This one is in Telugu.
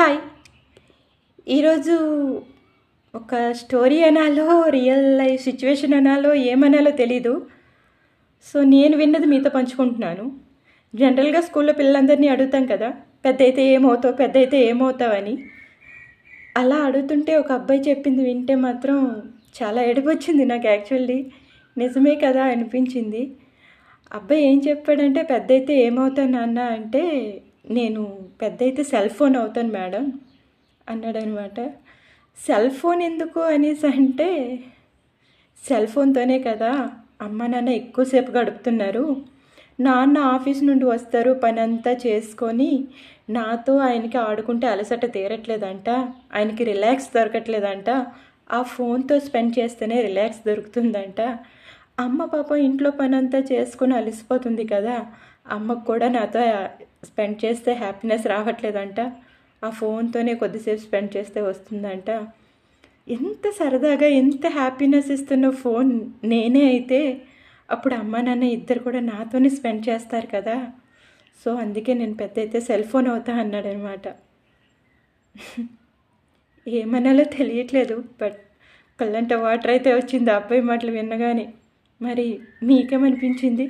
హాయ్. ఈరోజు ఒక స్టోరీ అనాలో, రియల్ లైఫ్ సిచ్యువేషన్ అనాలో, ఏమనాలో తెలీదు. సో నేను విన్నది మీతో పంచుకుంటున్నాను. జనరల్గా స్కూల్లో పిల్లలందరినీ అడుగుతాం కదా, పెద్ద అయితే ఏమవుతావు, పెద్ద అయితే ఏమవుతావు అని. అలా అడుగుతుంటే ఒక అబ్బాయి చెప్పింది వింటే మాత్రం చాలా ఏడుపు వచ్చింది నాకు. యాక్చువల్లీ నిజమే కదా అనిపించింది. అబ్బాయి ఏం చెప్పాడంటే, పెద్ద అయితే ఏమవుతాను నాన్న అంటే, నేను పెద్ద అయితే సెల్ ఫోన్ అవుతాను మేడం అన్నాడనమాట. సెల్ ఫోన్ ఎందుకు అనేసి అంటే, సెల్ ఫోన్తోనే కదా అమ్మ నాన్న ఎక్కువసేపు గడుపుతున్నారు. నాన్న ఆఫీస్ నుండి వస్తారు, పని అంతా చేసుకొని నాతో ఆయనకి ఆడుకుంటే అలసట తీరట్లేదంట, ఆయనకి రిలాక్స్ దొరకట్లేదంట, ఆ ఫోన్తో స్పెండ్ చేస్తేనే రిలాక్స్ దొరుకుతుందంట. అమ్మ పాపం ఇంట్లో పని అంతా చేసుకొని అలసిపోతుంది కదా, అమ్మకు కూడా నాతో స్పెండ్ చేస్తే హ్యాపీనెస్ రావట్లేదంట, ఆ ఫోన్తోనే కొద్దిసేపు స్పెండ్ చేస్తే వస్తుందంట. ఎంత సరదాగా ఎంత హ్యాపీనెస్ ఇస్తున్న ఫోన్ నేనే అయితే అప్పుడు అమ్మ నాన్న ఇద్దరు కూడా నాతోనే స్పెండ్ చేస్తారు కదా. సో అందుకే నేను పెద్ద అయితే సెల్ ఫోన్ అవుతా అన్నాడనమాట. ఏమనాలో తెలియట్లేదు, బట్ కళ్ళంట వాటర్ అయితే వచ్చింది ఆ అబ్బాయి మాటలు విన్నగానే. మరి మీకేమనిపించింది?